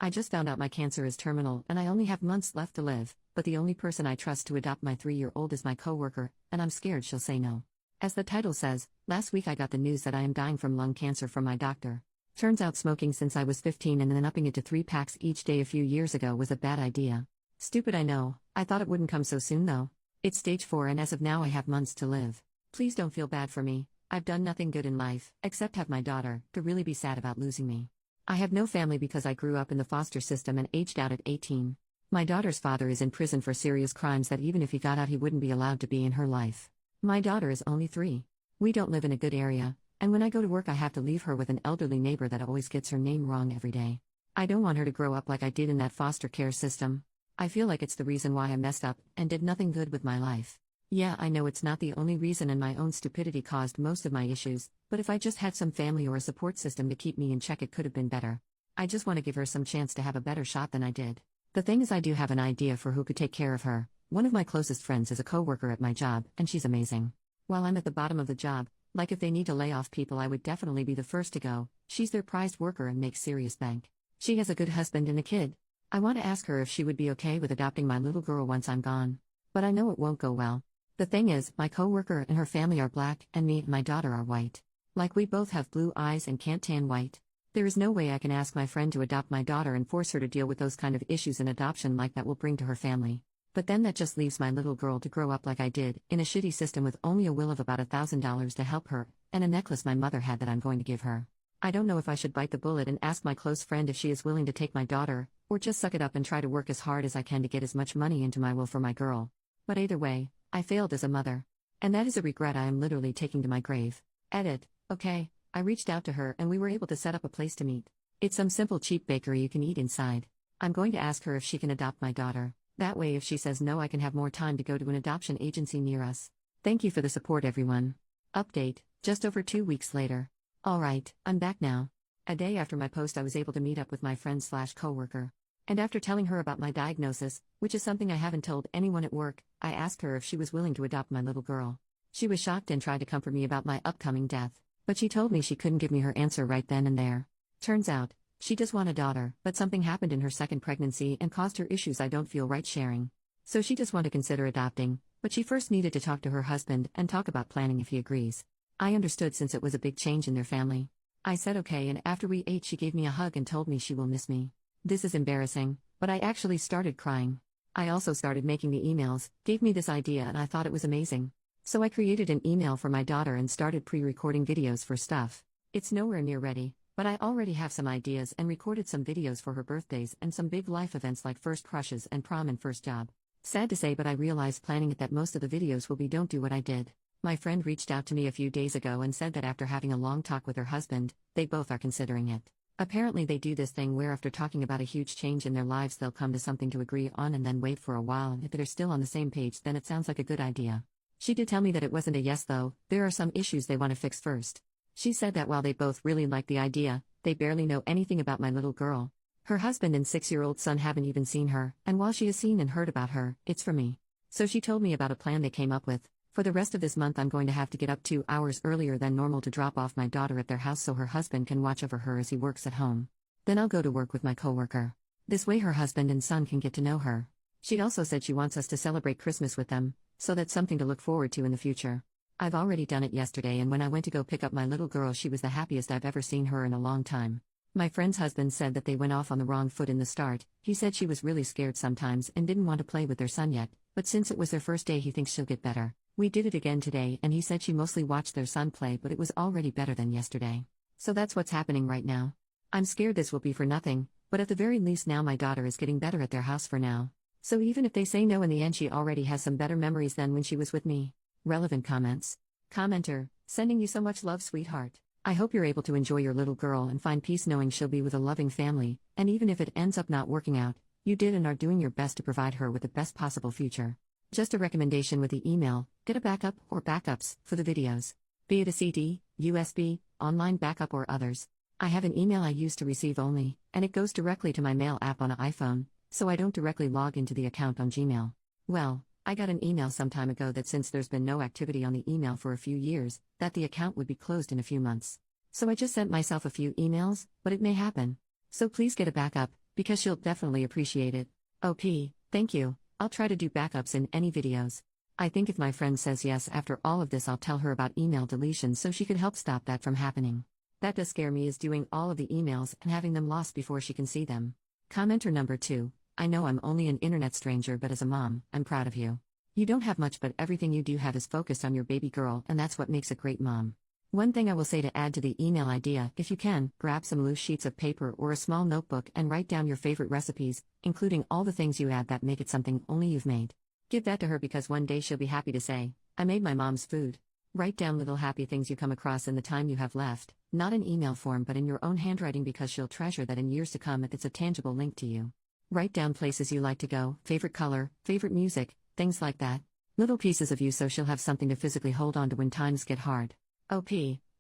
I just found out my cancer is terminal and I only have months left to live, but the only person I trust to adopt my 3-year-old is my coworker, and I'm scared she'll say no. As the title says, last week I got the news that I am dying from lung cancer from my doctor. Turns out smoking since I was 15 and then upping it to 3 packs each day a few years ago was a bad idea. Stupid, I know. I thought it wouldn't come so soon though. It's stage 4 and as of now I have months to live. Please don't feel bad for me. I've done nothing good in life, except have my daughter, to really be sad about losing me. I have no family because I grew up in the foster system and aged out at 18. My daughter's father is in prison for serious crimes that even if he got out he wouldn't be allowed to be in her life. My daughter is only 3. We don't live in a good area, and when I go to work I have to leave her with an elderly neighbor that always gets her name wrong every day. I don't want her to grow up like I did in that foster care system. I feel like it's the reason why I messed up and did nothing good with my life. Yeah, I know it's not the only reason and my own stupidity caused most of my issues, but if I just had some family or a support system to keep me in check it could have been better. I just want to give her some chance to have a better shot than I did. The thing is I do have an idea for who could take care of her. One of my closest friends is a coworker at my job, and she's amazing. While I'm at the bottom of the job, like if they need to lay off people I would definitely be the first to go, she's their prized worker and makes serious bank. She has a good husband and a kid. I want to ask her if she would be okay with adopting my little girl once I'm gone. But I know it won't go well. The thing is, my coworker and her family are black, and me and my daughter are white. Like we both have blue eyes and can't tan white. There is no way I can ask my friend to adopt my daughter and force her to deal with those kind of issues an adoption like that will bring to her family. But then that just leaves my little girl to grow up like I did, in a shitty system with only a will of about $1,000 to help her, and a necklace my mother had that I'm going to give her. I don't know if I should bite the bullet and ask my close friend if she is willing to take my daughter, or just suck it up and try to work as hard as I can to get as much money into my will for my girl. But either way, I failed as a mother. And that is a regret I am literally taking to my grave. Edit. Okay, I reached out to her and we were able to set up a place to meet. It's some simple cheap bakery you can eat inside. I'm going to ask her if she can adopt my daughter. That way if she says no I can have more time to go to an adoption agency near us. Thank you for the support everyone. Update, just over 2 weeks later. Alright, I'm back now. A day after my post I was able to meet up with my friend/coworker. And after telling her about my diagnosis, which is something I haven't told anyone at work, I asked her if she was willing to adopt my little girl. She was shocked and tried to comfort me about my upcoming death, but she told me she couldn't give me her answer right then and there. Turns out, she does want a daughter, but something happened in her second pregnancy and caused her issues I don't feel right sharing. So she does want to consider adopting, but she first needed to talk to her husband and talk about planning if he agrees. I understood since it was a big change in their family. I said okay, and after we ate she gave me a hug and told me she will miss me. This is embarrassing, but I actually started crying. I also started making the emails, gave me this idea and I thought it was amazing. So I created an email for my daughter and started pre-recording videos for stuff. It's nowhere near ready, but I already have some ideas and recorded some videos for her birthdays and some big life events like first crushes and prom and first job. Sad to say, but I realized planning it that most of the videos will be don't do what I did. My friend reached out to me a few days ago and said that after having a long talk with her husband, they both are considering it. Apparently they do this thing where after talking about a huge change in their lives they'll come to something to agree on and then wait for a while, and if they're still on the same page then it sounds like a good idea. She did tell me that it wasn't a yes though, there are some issues they want to fix first. She said that while they both really like the idea, they barely know anything about my little girl. Her husband and 6-year-old son haven't even seen her, and while she has seen and heard about her, it's for me. So she told me about a plan they came up with. For the rest of this month I'm going to have to get up 2 hours earlier than normal to drop off my daughter at their house so her husband can watch over her as he works at home. Then I'll go to work with my coworker. This way her husband and son can get to know her. She also said she wants us to celebrate Christmas with them, so that's something to look forward to in the future. I've already done it yesterday, and when I went to go pick up my little girl she was the happiest I've ever seen her in a long time. My friend's husband said that they went off on the wrong foot in the start. He said she was really scared sometimes and didn't want to play with their son yet, but since it was their first day he thinks she'll get better. We did it again today and he said she mostly watched their son play, but it was already better than yesterday. So that's what's happening right now. I'm scared this will be for nothing, but at the very least now my daughter is getting better at their house for now. So even if they say no in the end she already has some better memories than when she was with me. Relevant comments. Commenter, sending you so much love sweetheart. I hope you're able to enjoy your little girl and find peace knowing she'll be with a loving family, and even if it ends up not working out, you did and are doing your best to provide her with the best possible future. Just a recommendation with the email, get a backup or backups for the videos. Be it a CD, USB, online backup or others. I have an email I use to receive only, and it goes directly to my mail app on an iPhone, so I don't directly log into the account on Gmail. Well, I got an email some time ago that since there's been no activity on the email for a few years, that the account would be closed in a few months. So I just sent myself a few emails, but it may happen. So please get a backup, because she'll definitely appreciate it. OP, thank you. I'll try to do backups in any videos. I think if my friend says yes after all of this, I'll tell her about email deletion so she could help stop that from happening. That does scare me, is doing all of the emails and having them lost before she can see them. Commenter number 2. I know I'm only an internet stranger, but as a mom, I'm proud of you. You don't have much, but everything you do have is focused on your baby girl, and that's what makes a great mom. One thing I will say to add to the email idea: if you can, grab some loose sheets of paper or a small notebook and write down your favorite recipes, including all the things you add that make it something only you've made. Give that to her, because one day she'll be happy to say, I made my mom's food. Write down little happy things you come across in the time you have left, not in email form but in your own handwriting, because she'll treasure that in years to come if it's a tangible link to you. Write down places you like to go, favorite color, favorite music, things like that. Little pieces of you so she'll have something to physically hold on to when times get hard. OP,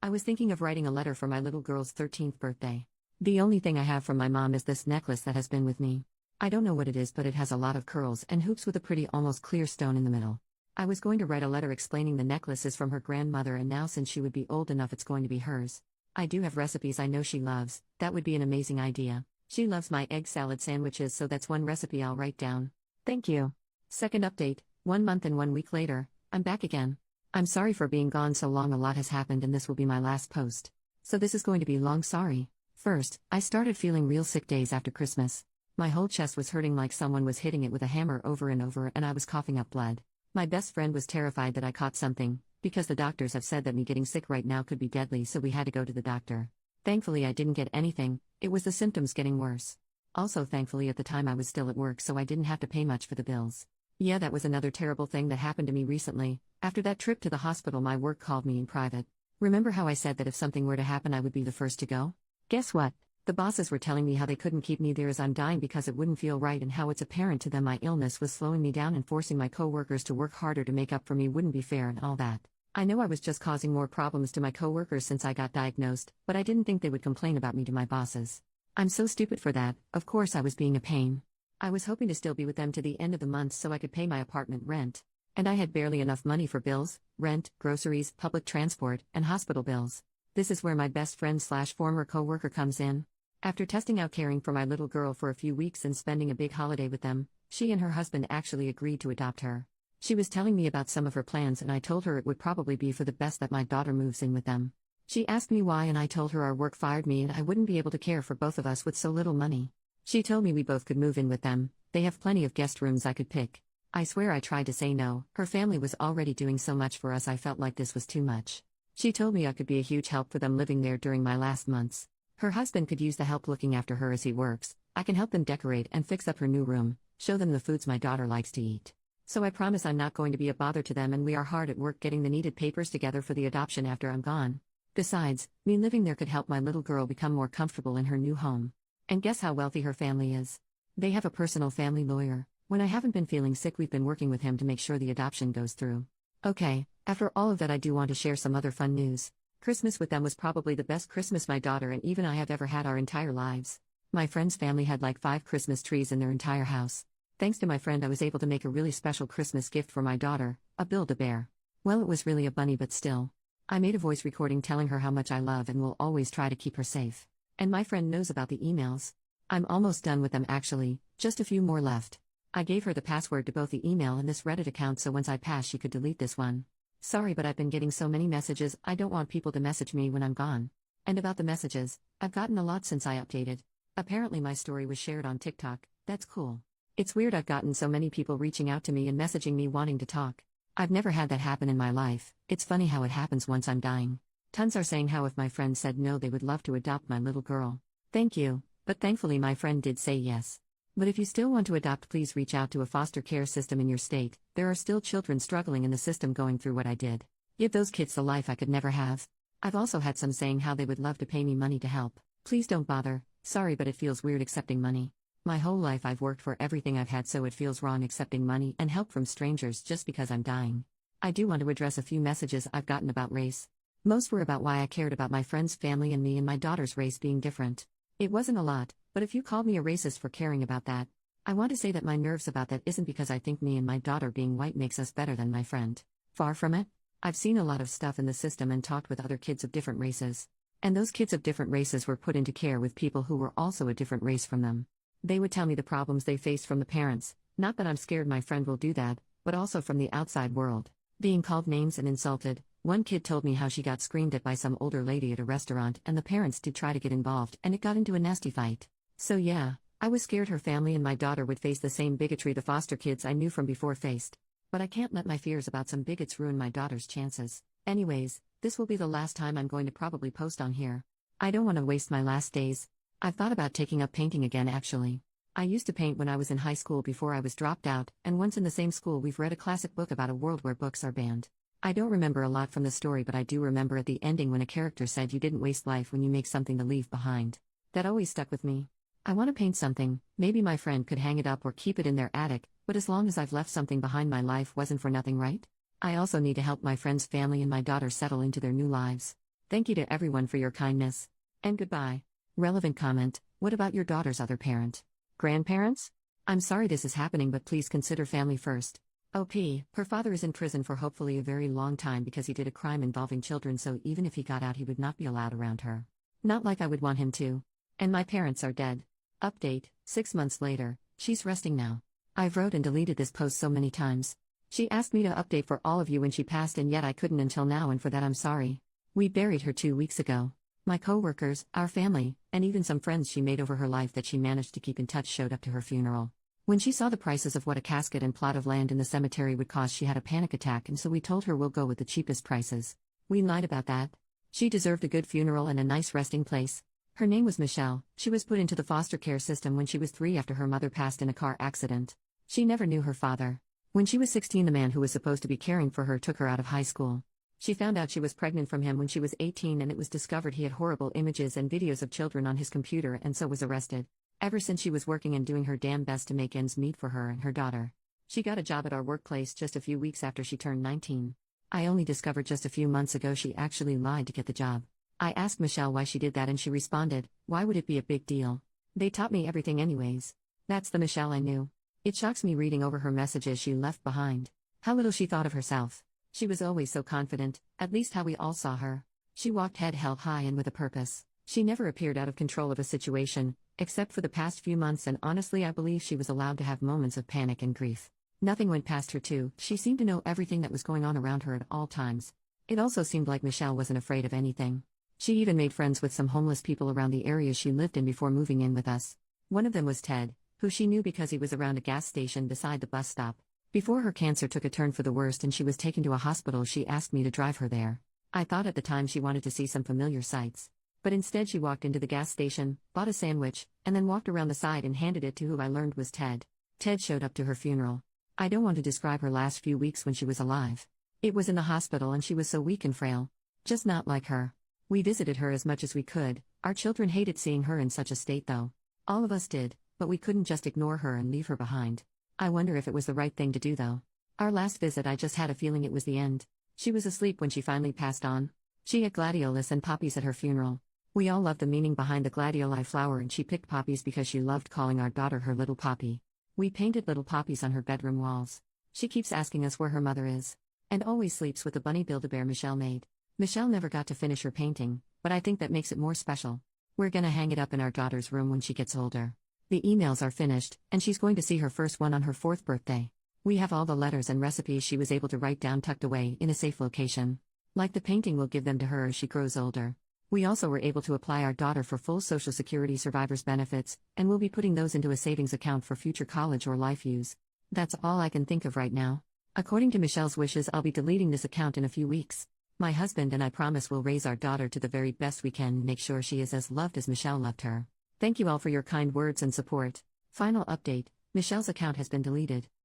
I was thinking of writing a letter for my little girl's 13th birthday. The only thing I have from my mom is this necklace that has been with me. I don't know what it is, but it has a lot of curls and hoops with a pretty almost clear stone in the middle. I was going to write a letter explaining the necklace is from her grandmother, and now since she would be old enough it's going to be hers. I do have recipes I know she loves. That would be an amazing idea. She loves my egg salad sandwiches, so that's one recipe I'll write down. Thank you. Second update, 1 month and 1 week later, I'm back again. I'm sorry for being gone so long, a lot has happened and this will be my last post. So this is going to be long sorry. First, I started feeling real sick days after Christmas. My whole chest was hurting like someone was hitting it with a hammer over and over, and I was coughing up blood. My best friend was terrified that I caught something, because the doctors have said that me getting sick right now could be deadly, so we had to go to the doctor. Thankfully I didn't get anything, it was the symptoms getting worse. Also thankfully at the time I was still at work, so I didn't have to pay much for the bills. Yeah, that was another terrible thing that happened to me recently. After that trip to the hospital, my work called me in private. Remember how I said that if something were to happen I would be the first to go? Guess what? The bosses were telling me how they couldn't keep me there as I'm dying because it wouldn't feel right, and how it's apparent to them my illness was slowing me down and forcing my coworkers to work harder to make up for me wouldn't be fair and all that. I know I was just causing more problems to my coworkers since I got diagnosed, but I didn't think they would complain about me to my bosses. I'm so stupid for that. Of course I was being a pain. I was hoping to still be with them to the end of the month so I could pay my apartment rent. And I had barely enough money for bills, rent, groceries, public transport, and hospital bills. This is where my best friend / former coworker comes in. After testing out caring for my little girl for a few weeks and spending a big holiday with them, she and her husband actually agreed to adopt her. She was telling me about some of her plans, and I told her it would probably be for the best that my daughter moves in with them. She asked me why, and I told her our work fired me and I wouldn't be able to care for both of us with so little money. She told me we both could move in with them. They have plenty of guest rooms I could pick. I swear I tried to say no. Her family was already doing so much for us, I felt like this was too much. She told me I could be a huge help for them living there during my last months. Her husband could use the help looking after her as he works. I can help them decorate and fix up her new room, show them the foods my daughter likes to eat. So I promise I'm not going to be a bother to them, and we are hard at work getting the needed papers together for the adoption after I'm gone. Besides, me living there could help my little girl become more comfortable in her new home. And guess how wealthy her family is? They have a personal family lawyer. When I haven't been feeling sick, we've been working with him to make sure the adoption goes through. Okay, after all of that I do want to share some other fun news. Christmas with them was probably the best Christmas my daughter and even I have ever had our entire lives. My friend's family had like 5 Christmas trees in their entire house. Thanks to my friend I was able to make a really special Christmas gift for my daughter, a Build-A-Bear. Well, it was really a bunny, but still. I made a voice recording telling her how much I love and will always try to keep her safe. And my friend knows about the emails. I'm almost done with them actually, just a few more left. I gave her the password to both the email and this Reddit account so once I pass she could delete this one. Sorry, but I've been getting so many messages, I don't want people to message me when I'm gone. And about the messages, I've gotten a lot since I updated. Apparently my story was shared on TikTok. That's cool. It's weird I've gotten so many people reaching out to me and messaging me wanting to talk. I've never had that happen in my life. It's funny how it happens once I'm dying. Tons are saying how if my friend said no they would love to adopt my little girl. Thank you, but thankfully my friend did say yes. But if you still want to adopt, please reach out to a foster care system in your state. There are still children struggling in the system going through what I did. Give those kids the life I could never have. I've also had some saying how they would love to pay me money to help. Please don't bother. Sorry, but it feels weird accepting money. My whole life I've worked for everything I've had, so it feels wrong accepting money and help from strangers just because I'm dying. I do want to address a few messages I've gotten about race. Most were about why I cared about my friend's family and me and my daughter's race being different. It wasn't a lot, but if you called me a racist for caring about that, I want to say that my nerves about that isn't because I think me and my daughter being white makes us better than my friend. Far from it. I've seen a lot of stuff in the system and talked with other kids of different races. And those kids of different races were put into care with people who were also a different race from them. They would tell me the problems they faced from the parents, not that I'm scared my friend will do that, but also from the outside world. Being called names and insulted, one kid told me how she got screamed at by some older lady at a restaurant and the parents did try to get involved and it got into a nasty fight. So yeah, I was scared her family and my daughter would face the same bigotry the foster kids I knew from before faced. But I can't let my fears about some bigots ruin my daughter's chances. Anyways, this will be the last time I'm going to probably post on here. I don't want to waste my last days. I've thought about taking up painting again actually. I used to paint when I was in high school before I was dropped out, and once in the same school we've read a classic book about a world where books are banned. I don't remember a lot from the story, but I do remember at the ending when a character said you didn't waste life when you make something to leave behind. That always stuck with me. I want to paint something, maybe my friend could hang it up or keep it in their attic, but as long as I've left something behind, my life wasn't for nothing, right? I also need to help my friend's family and my daughter settle into their new lives. Thank you to everyone for your kindness. And goodbye. Relevant comment: what about your daughter's other parent? Grandparents? I'm sorry this is happening, but please consider family first. OP, her father is in prison for hopefully a very long time because he did a crime involving children, so even if he got out he would not be allowed around her. Not like I would want him to. And my parents are dead. Update, 6 months later, she's resting now. I've wrote and deleted this post so many times. She asked me to update for all of you when she passed and yet I couldn't until now, and for that I'm sorry. We buried her 2 weeks ago. My co-workers, our family, and even some friends she made over her life that she managed to keep in touch showed up to her funeral. When she saw the prices of what a casket and plot of land in the cemetery would cost, she had a panic attack, and so we told her we'll go with the cheapest prices. We lied about that. She deserved a good funeral and a nice resting place. Her name was Michelle. She was put into the foster care system when she was 3 after her mother passed in a car accident. She never knew her father. When she was 16, the man who was supposed to be caring for her took her out of high school. She found out she was pregnant from him when she was 18, and it was discovered he had horrible images and videos of children on his computer, and so was arrested. Ever since, she was working and doing her damn best to make ends meet for her and her daughter. She got a job at our workplace just a few weeks after she turned 19. I only discovered just a few months ago she actually lied to get the job. I asked Michelle why she did that and she responded, "Why would it be a big deal? They taught me everything anyways." That's the Michelle I knew. It shocks me reading over her messages she left behind. How little she thought of herself. She was always so confident, at least how we all saw her. She walked head held high and with a purpose. She never appeared out of control of a situation, except for the past few months, and honestly I believe she was allowed to have moments of panic and grief. Nothing went past her too. She seemed to know everything that was going on around her at all times. It also seemed like Michelle wasn't afraid of anything. She even made friends with some homeless people around the area she lived in before moving in with us. One of them was Ted, who she knew because he was around a gas station beside the bus stop. Before her cancer took a turn for the worst and she was taken to a hospital, she asked me to drive her there. I thought at the time she wanted to see some familiar sights. But instead she walked into the gas station, bought a sandwich, and then walked around the side and handed it to who I learned was Ted. Ted showed up to her funeral. I don't want to describe her last few weeks when she was alive. It was in the hospital and she was so weak and frail. Just not like her. We visited her as much as we could. Our children hated seeing her in such a state though. All of us did, but we couldn't just ignore her and leave her behind. I wonder if it was the right thing to do though. Our last visit I just had a feeling it was the end. She was asleep when she finally passed on. She had gladiolus and poppies at her funeral. We all loved the meaning behind the gladioli flower, and she picked poppies because she loved calling our daughter her little poppy. We painted little poppies on her bedroom walls. She keeps asking us where her mother is. And always sleeps with the bunny Build-A-Bear Michelle made. Michelle never got to finish her painting, but I think that makes it more special. We're gonna hang it up in our daughter's room when she gets older. The emails are finished, and she's going to see her first one on her 4th birthday. We have all the letters and recipes she was able to write down tucked away in a safe location. Like the painting, we'll give them to her as she grows older. We also were able to apply our daughter for full Social Security survivors benefits, and we'll be putting those into a savings account for future college or life use. That's all I can think of right now. According to Michelle's wishes, I'll be deleting this account in a few weeks. My husband and I promise we'll raise our daughter to the very best we can and make sure she is as loved as Michelle loved her. Thank you all for your kind words and support. Final update: Michelle's account has been deleted.